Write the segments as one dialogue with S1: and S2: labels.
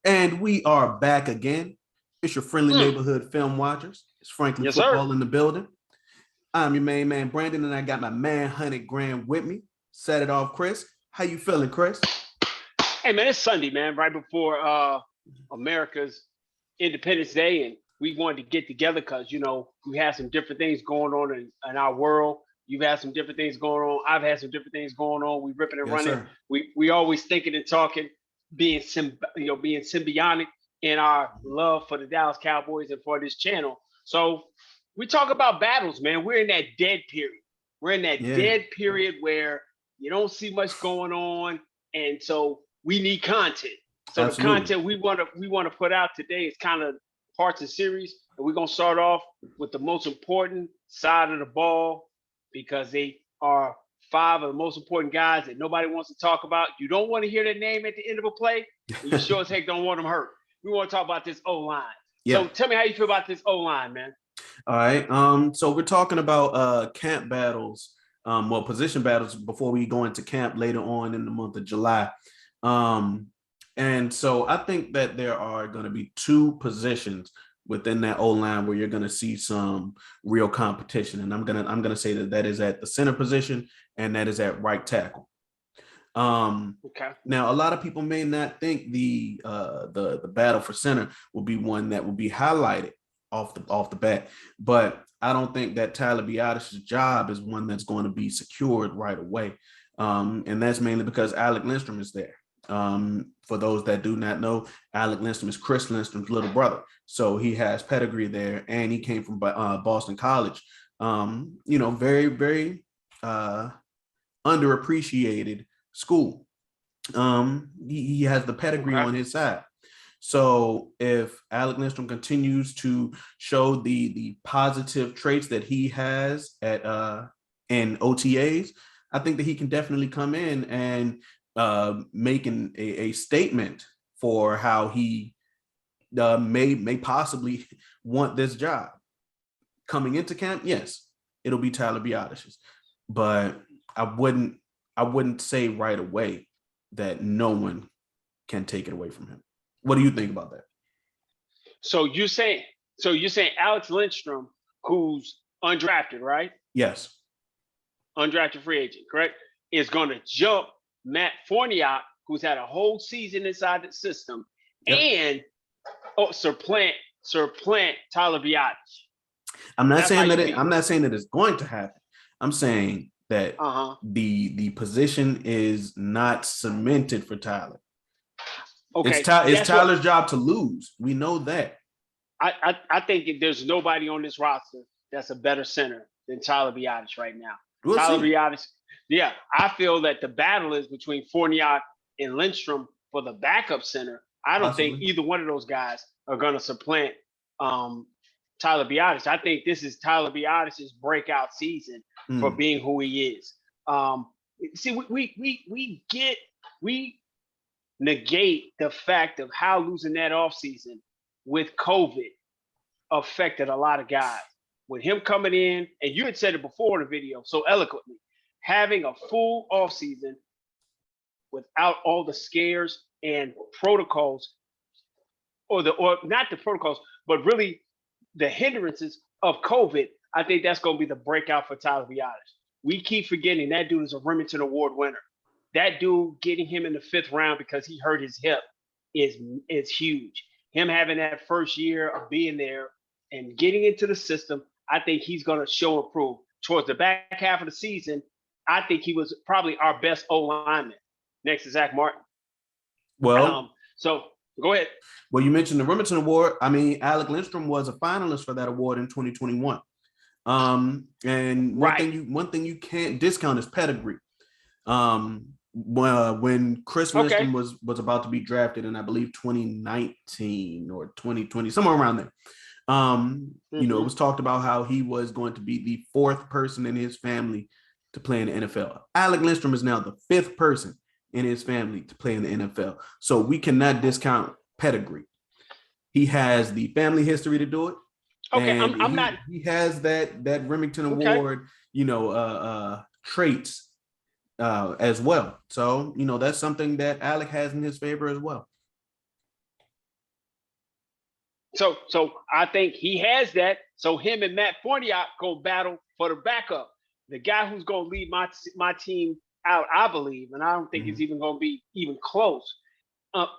S1: And we are back again. It's your friendly neighborhood film watchers. It's Franklin
S2: Yes,
S1: Football
S2: sir.
S1: in the building. I'm your main man, Brandon, and I got my man, 100 Grand with me. Set it off, Chris. How you feeling, Chris?
S2: Hey, man, it's Sunday, man, right before America's Independence Day, and we wanted to get together because, we had some different things going on in our world. You've had some different things going on. I've had some different things going on. We ripping and
S1: Yes,
S2: running.
S1: sir.
S2: We always thinking and talking, being symbiotic in our love for the Dallas Cowboys and for this channel. So we talk about battles, man. We're in that dead period. We're in that dead period where you don't see much going on, and so we need content. So
S1: Absolutely.
S2: the content we want to put out today is kind of parts of series, and we're gonna start off with the most important side of the ball because they are five of the most important guys that nobody wants to talk about. You don't want to hear their name at the end of a play. And you sure as heck don't want them hurt. We want to talk about this O-line.
S1: Yeah.
S2: So tell me how you feel about this O-line, man.
S1: All right. So we're talking about camp battles, position battles before we go into camp later on in the month of July. And so I think that there are going to be two positions within that O-line where you're going to see some real competition. And I'm gonna say that is at the center position and that is at right tackle.
S2: Okay.
S1: Now, a lot of people may not think the battle for center will be one that will be highlighted off the bat, but I don't think that Tyler Biadasz' job is one that's going to be secured right away, and that's mainly because Alec Lindstrom is there. For those that do not know, Alec Lindstrom is Chris Lindstrom's little brother, so he has pedigree there, and he came from Boston College. Very, very underappreciated school. He has the pedigree on his side. So if Alec Lindstrom continues to show the positive traits that he has in OTAs, I think that he can definitely come in and make a statement for how he may possibly want this job. Coming into camp, yes, it'll be Tyler Biadasz, but I wouldn't say right away that no one can take it away from him. What do you think about that?
S2: So you're saying Alex Lindstrom, who's undrafted, right?
S1: Yes.
S2: Undrafted free agent, correct? Is going to jump Matt Forniak, who's had a whole season inside the system, and supplant Tyler Biadasz.
S1: I'm not saying that it's going to happen. I'm saying that the position is not cemented for Tyler. Okay, it's Tyler's job to lose. We know that.
S2: I think there's nobody on this roster that's a better center than Tyler Biadasz right now. Biadasz, I feel that the battle is between Forniak and Lindstrom for the backup center. I don't think either one of those guys are going to supplant Tyler Biadasz. I think this is Tyler Biadasz's breakout season for being who he is. We negate the fact of how losing that offseason with COVID affected a lot of guys. With him coming in, and you had said it before in the video so eloquently, having a full offseason without all the scares and protocols, or not the protocols, but really the hindrances of COVID, I think that's going to be the breakout for Tyler Biadasz. We keep forgetting that dude is a Remington Award winner. That dude getting him in the 5th round because he hurt his hip is huge. Him having that first year of being there and getting into the system, I think he's going to show and prove. Towards the back half of the season, I think he was probably our best O-lineman next to Zach Martin.
S1: Well,
S2: so go ahead.
S1: Well, you mentioned the Remington Award. I mean, Alec Lindstrom was a finalist for that award in 2021. And one thing you can't discount is pedigree. When Chris Lindstrom was about to be drafted in, I believe, 2019 or 2020, somewhere around there. It was talked about how he was going to be the 4th person in his family to play in the NFL. Alec Lindstrom is now the 5th person in his family to play in the NFL. So we cannot discount pedigree. He has the family history to do it.
S2: Okay,
S1: He has that Remington Award, traits as well. So that's something that Alec has in his favor as well.
S2: So I think he has that. So him and Matt Forniak go battle for the backup. The guy who's going to lead my team out, I believe, and I don't think it's even going to be even close.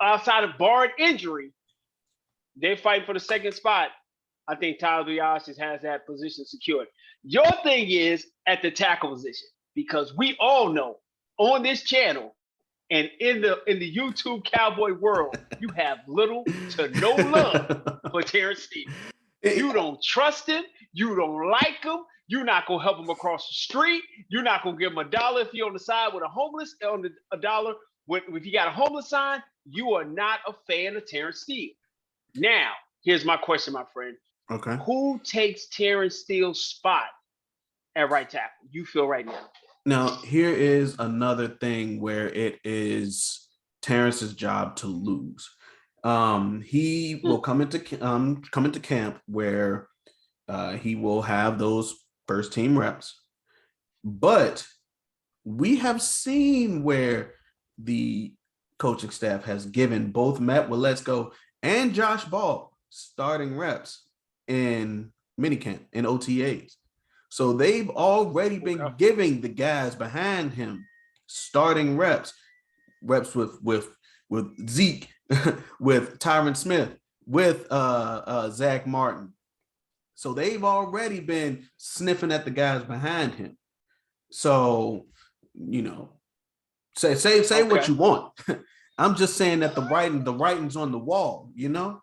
S2: Outside of barred injury, they're fighting for the second spot. I think Tyler Riadis has that position secured. Your thing is at the tackle position, because we all know on this channel and in the YouTube Cowboy world, you have little to no love for Terrence Steele. You don't trust him. You don't like him. You're not gonna help him across the street. You're not gonna give him $1 if you're on the side with a homeless on a dollar. If you got a homeless sign, you are not a fan of Terrence Steele. Now, here's my question, my friend.
S1: Okay.
S2: Who takes Terrence Steele's spot at right tackle? You feel right now.
S1: Now, here is another thing where it is Terrence's job to lose. He will come into camp where he will have those first team reps. But we have seen where the coaching staff has given both Matt Waletzko and Josh Ball starting reps in minicamp and OTAs. So they've already been giving the guys behind him starting reps with Zeke, with Tyron Smith, with Zach Martin. So they've already been sniffing at the guys behind him. So, say what you want. I'm just saying that the writing's on the wall, Now.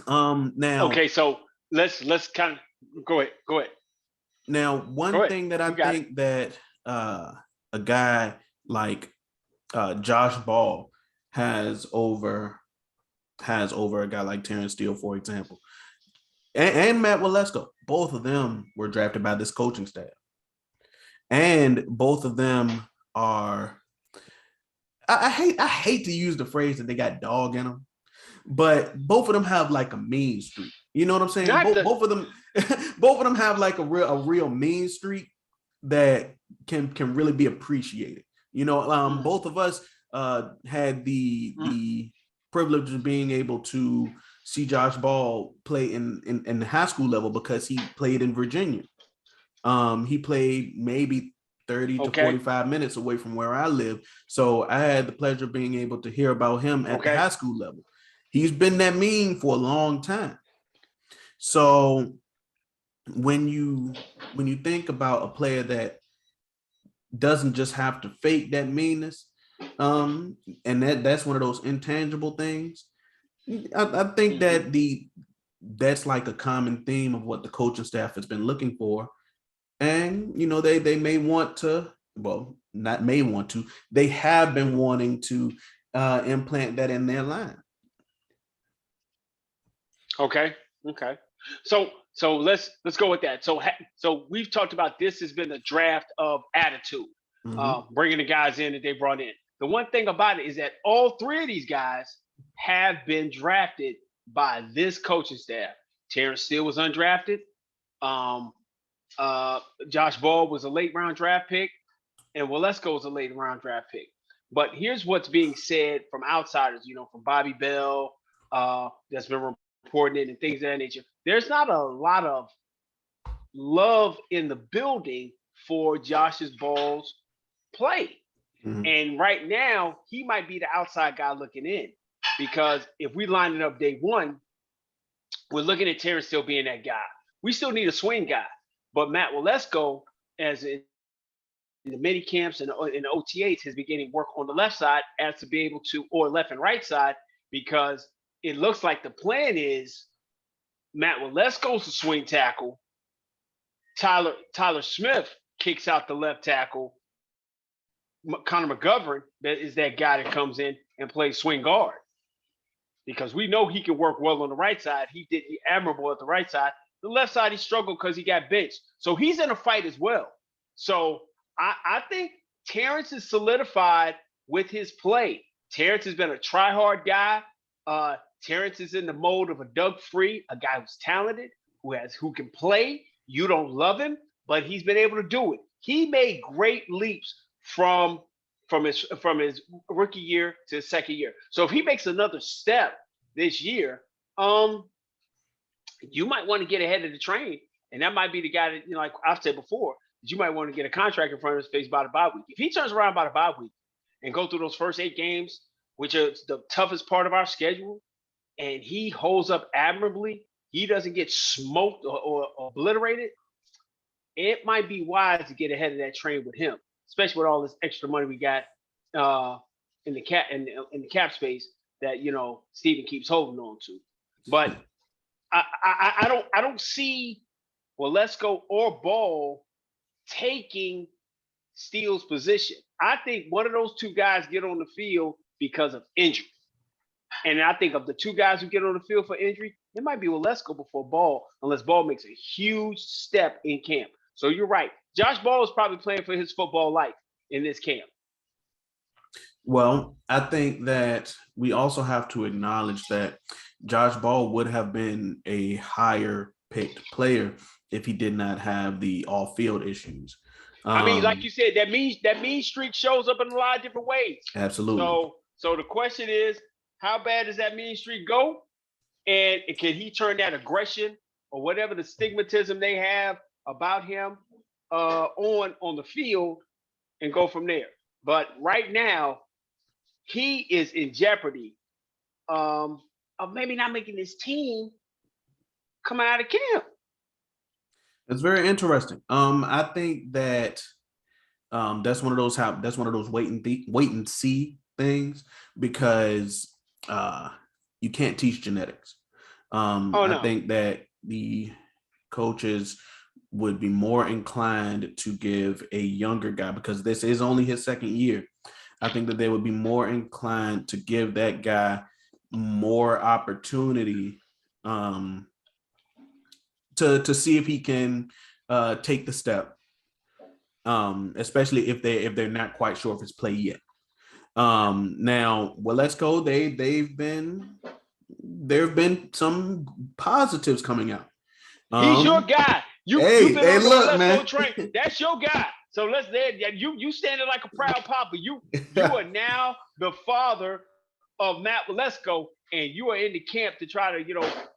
S2: Okay, so let's kind of go ahead.
S1: Now, one thing that I think that a guy like Josh Ball has over a guy like Terrence Steele, for example, and Matt Waletzko, both of them were drafted by this coaching staff, and both of them are. I hate to use the phrase that they got dog in them, but both of them have like a mean streak. You know what I'm saying? Both of them have like a real mean streak that can really be appreciated. Both of us had the privilege of being able to see Josh Ball play in the high school level because he played in Virginia. He played maybe 30 to 45 minutes away from where I live. So I had the pleasure of being able to hear about him at the high school level. He's been that mean for a long time. So when you think about a player that doesn't just have to fake that meanness, and that's one of those intangible things, I think that that's like a common theme of what the coaching staff has been looking for. And, they may want to, well, not may want to, they have been wanting to implant that in their line.
S2: Okay. So let's go with that. So we've talked about this has been a draft of attitude, bringing the guys in that they brought in. The one thing about it is that all three of these guys have been drafted by this coaching staff. Terrence Steele was undrafted. Josh Ball was a late round draft pick, and Waletzko was a late round draft pick. But here's what's being said from outsiders, from Bobby Bell, that's been reporting it and things of that nature. There's not a lot of love in the building for Josh's Ball's play. And right now, he might be the outside guy looking in, because if we line it up day one, we're looking at Terrence still being that guy. We still need a swing guy. But Matt Waletzko, as in the mini camps and in the OTAs, has been getting work on the left side as to be able to, or left and right side, because it looks like the plan is Matt Waletzko's the swing tackle. Tyler Smith kicks out the left tackle. Connor McGovern is that guy that comes in and plays swing guard, because we know he can work well on the right side. He did admirable at the right side. The left side, he struggled because he got benched. So he's in a fight as well. So I think Terrence is solidified with his play. Terrence has been a try-hard guy. Terrence is in the mode of a Doug Free, a guy who's talented, who can play. You don't love him, but he's been able to do it. He made great leaps from his rookie year to his second year. So if he makes another step this year, you might want to get ahead of the train. And that might be the guy that, like I've said before, that you might want to get a contract in front of his face by the bye week. If he turns around by the bye week and go through those first 8 games, which are the toughest part of our schedule, and he holds up admirably, he doesn't get smoked or obliterated, it might be wise to get ahead of that train with him, especially with all this extra money we got in the cap space that Steven keeps holding on to. But I don't see Waletzko or Ball taking Steele's position. I think one of those 2 guys get on the field because of injury. And I think of the 2 guys who get on the field for injury, it might be Waletzko before Ball, unless Ball makes a huge step in camp. So you're right. Josh Ball is probably playing for his football life in this camp.
S1: Well, I think that we also have to acknowledge that Josh Ball would have been a higher picked player if he did not have the off-field issues.
S2: I mean, like you said, that mean streak shows up in a lot of different ways.
S1: Absolutely.
S2: So the question is, how bad does that mean streak go? And can he turn that aggression or whatever the stigmatism they have about him on the field and go from there? But right now, he is in jeopardy of maybe not making his team coming out of camp.
S1: It's very interesting. I think that that's one of those wait and see things, because you can't teach genetics.
S2: No.
S1: I think that the coaches would be more inclined to give a younger guy, because this is only his second year. I think that they would be more inclined to give that guy more opportunity to see if he can take the step, especially if they're not quite sure of his play yet. Now, well, let's go. There have been some positives coming out.
S2: He's your guy. You've been on the
S1: look, man.
S2: train. That's your guy. So you standing like a proud papa. You are now the father of Matt Waletzko, and you are in the camp to try to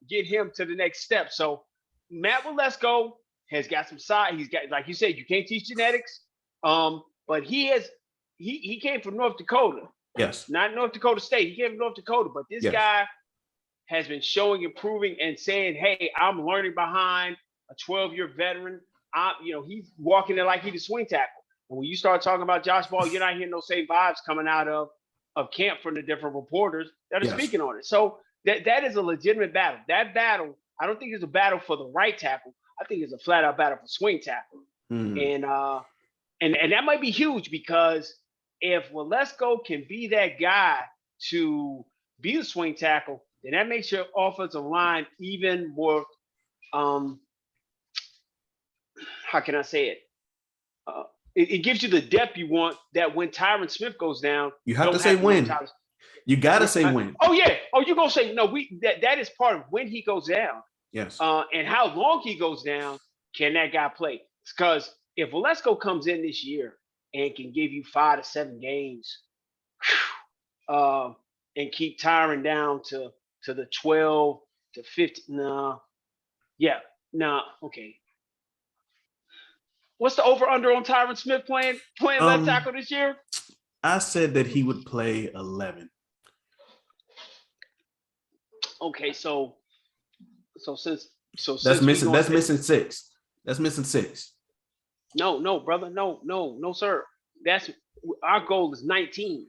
S2: get him to the next step. So Matt Waletzko has got some side. He's got, like you said, you can't teach genetics. But he came from North Dakota.
S1: Yes.
S2: Not North Dakota State. He came from North Dakota. But this guy has been showing, improving, and saying, hey, I'm learning behind a 12-year veteran. He's walking it like he's a swing tackle. And when you start talking about Josh Ball, you're not hearing those same vibes coming out of camp from the different reporters that are speaking on it. So that is a legitimate battle. That battle, I don't think it's a battle for the right tackle. I think it's a flat-out battle for swing tackle. And that might be huge, because if Waletzko can be that guy to be the swing tackle, then that makes your offensive line even more how can I say it? It gives you the depth you want, that when Tyron Smith goes down,
S1: you have to say when. You got to say when.
S2: Oh, yeah. Oh, you're going to say, no, that is part of when he goes down.
S1: Yes.
S2: And how long he goes down, can that guy play? Because if Waletzko comes in this year and can give you 5 to 7 games and keep Tyron down to the 12 to 15, okay. What's the over-under on Tyron Smith playing left tackle this year?
S1: I said that he would play 11.
S2: Okay, so since
S1: that's missing 6. That's missing 6.
S2: No, brother, no, sir. That's our goal is 19.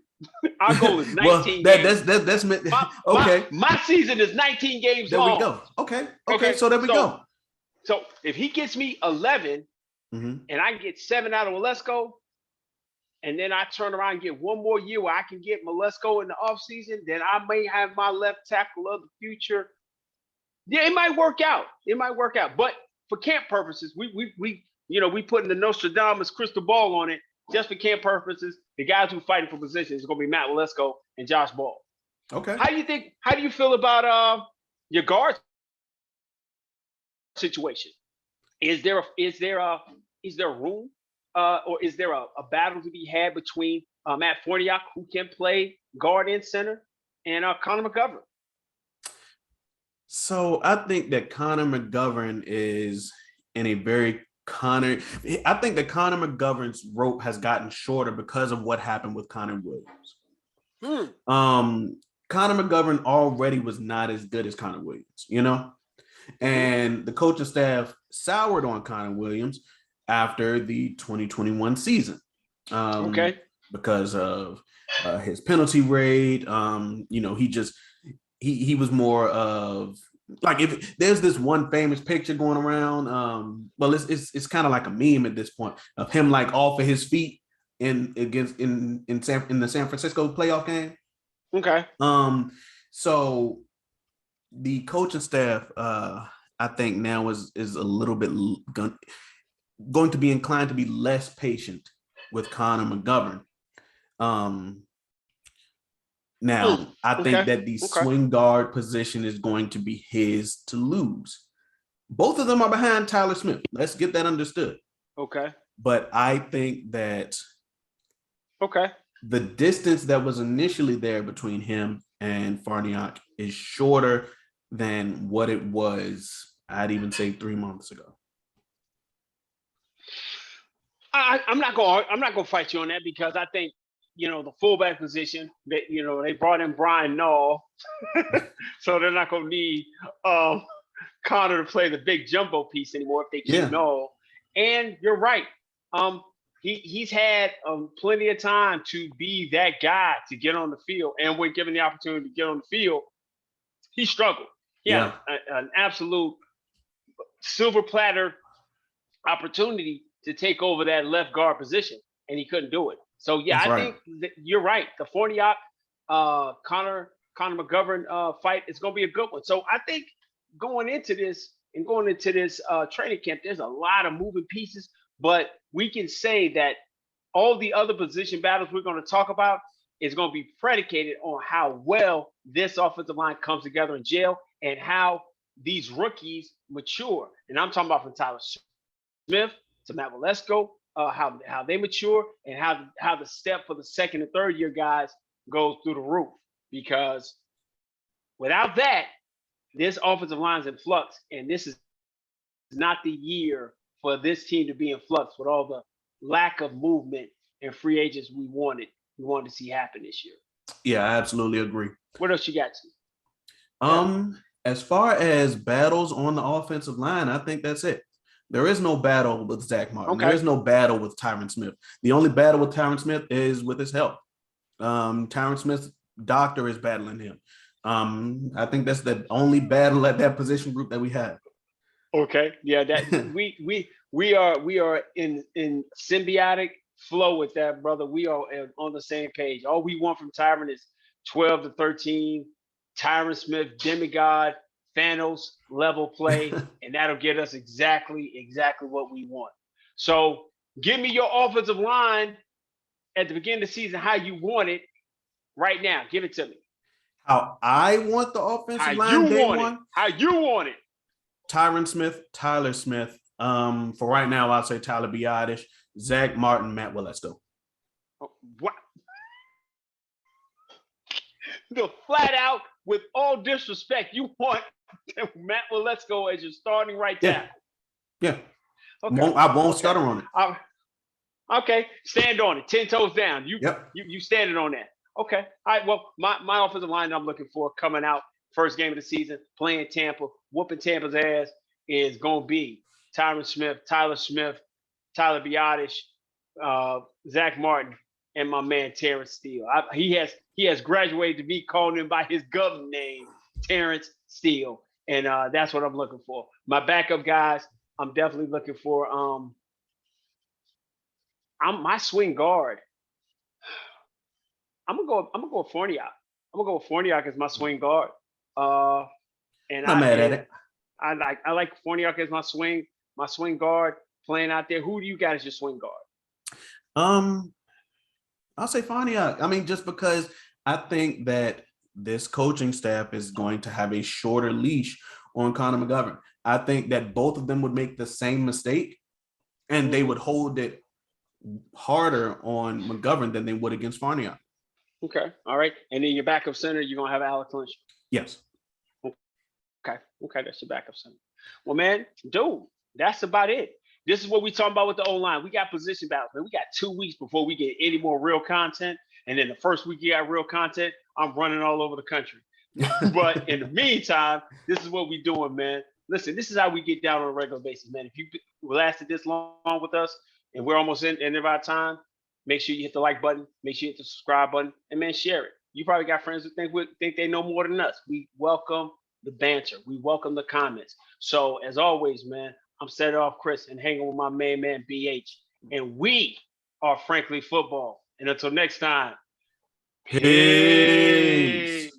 S2: Our goal is 19.
S1: Well, that's okay.
S2: My season is 19 games long.
S1: There we go. Okay. So there we go.
S2: So if he gets me 11, and I get 7 out of Waletzko, and then I turn around and get one more year where I can get Waletzko in the offseason, then I may have my left tackle of the future. Yeah, it might work out. But for camp purposes, we putting the Nostradamus crystal ball on it just for camp purposes. The guys who fighting for positions is going to be Matt Waletzko and Josh Ball.
S1: Okay.
S2: How do you feel about your guard situation? Is there room or is there a battle to be had between Matt Forniak, who can play guard and center, and Connor McGovern?
S1: So I think that Connor McGovern is in a very Connor. I think that Connor McGovern's rope has gotten shorter because of what happened with Connor Williams. Connor McGovern already was not as good as Connor Williams, you know, and the coaching staff soured on Connor Williams after the 2021 season. Because of his penalty rate. You know, he was more of like, if there's this one famous picture going around, well, it's kind of like a meme at this point of him like off of his feet in the San Francisco playoff game.
S2: Okay.
S1: So the coaching staff, I think now is a little bit going to be inclined to be less patient with Connor McGovern. Now, I think that the swing guard position is going to be his to lose. Both of them are behind Tyler Smith. Let's get that understood.
S2: Okay.
S1: But I think that
S2: the
S1: distance that was initially there between him and Farniok is shorter than what it was, I'd even say 3 months ago.
S2: I'm not gonna fight you on that, because I think, you know, the fullback position that, you know, they brought in Brian Nall, so they're not gonna need Connor to play the big jumbo piece anymore if they keep Nall. And you're right. He's had plenty of time to be that guy to get on the field, and when given the opportunity to get on the field, he struggled. He had an absolute silver platter opportunity to take over that left guard position, and he couldn't do it. So I think that you're right. The Farniok, Connor McGovern fight is going to be a good one. So I think going into this training camp, there's a lot of moving pieces, but we can say that all the other position battles we're going to talk about is going to be predicated on how well this offensive line comes together in jail and how these rookies mature. And I'm talking about from Tyler Smith to Matt Waletzko, how they mature, and how the step for the second and third year guys goes through the roof. Because without that, this offensive line is in flux, and this is not the year for this team to be in flux with all the lack of movement and free agents we wanted to see happen this year.
S1: Yeah, I absolutely agree.
S2: What else you got to?
S1: As far as battles on the offensive line, I think that's it. There is no battle with Zach Martin. Okay. There is no battle with Tyron Smith. The only battle with Tyron Smith is with his health. Tyron Smith's doctor is battling him. I think that's the only battle at that position group that we have.
S2: Okay. Yeah, that we are in symbiotic flow with that, brother. We are on the same page. All we want from Tyron is 12 to 13, Tyron Smith, demigod, Thanos level play, and that'll get us exactly what we want. So give me your offensive line at the beginning of the season, how you want it right now. Give it to me.
S1: How I want the offensive line day one?
S2: How you want it.
S1: Tyron Smith, Tyler Smith. For right now, I'll say Tyler Riadis, Zach Martin, Matt Waletzko.
S2: What? The flat out, with all disrespect, you want Matt Waletzko as your starting right tackle.
S1: Yeah. Okay. I won't stutter on it.
S2: Okay. Stand on it. 10 toes down. You standing on that. Okay. All right. Well, my offensive line I'm looking for coming out first game of the season, playing Tampa, whooping Tampa's ass, is going to be Tyron Smith, Tyler Riadis, Zach Martin, and my man Terrence Steele. He has graduated to be calling him by his government name, Terrence Steele, and that's what I'm looking for. My backup guys, I'm definitely looking for. I'm my swing guard. I'm gonna go with Farniok. I'm gonna go with Farniok as my swing guard. And
S1: I'm mad at it.
S2: I like Farniok as my swing guard playing out there. Who do you got as your swing guard?
S1: I'll say Farniok. I mean, just because I think that this coaching staff is going to have a shorter leash on Connor McGovern. I think that both of them would make the same mistake, and they would hold it harder on McGovern than they would against Farniok.
S2: Okay. All right. And then your backup center, you're going to have Alec Lindstrom.
S1: Yes.
S2: Okay, that's your backup center. Well, man, dude, that's about it. This is what we talking about with the O-line. We got position battles, man. We got 2 weeks before we get any more real content. And then the first week you got real content, I'm running all over the country. But in the meantime, this is what we doing, man. Listen, this is how we get down on a regular basis, man. If you lasted this long with us and we're almost in of our time, make sure you hit the like button, make sure you hit the subscribe button, and man, share it. You probably got friends who think they know more than us. We welcome the banter. We welcome the comments. So as always, man, I'm set off Chris and hanging with my main man BH. And we are Frankly Football. And until next time,
S1: Peace.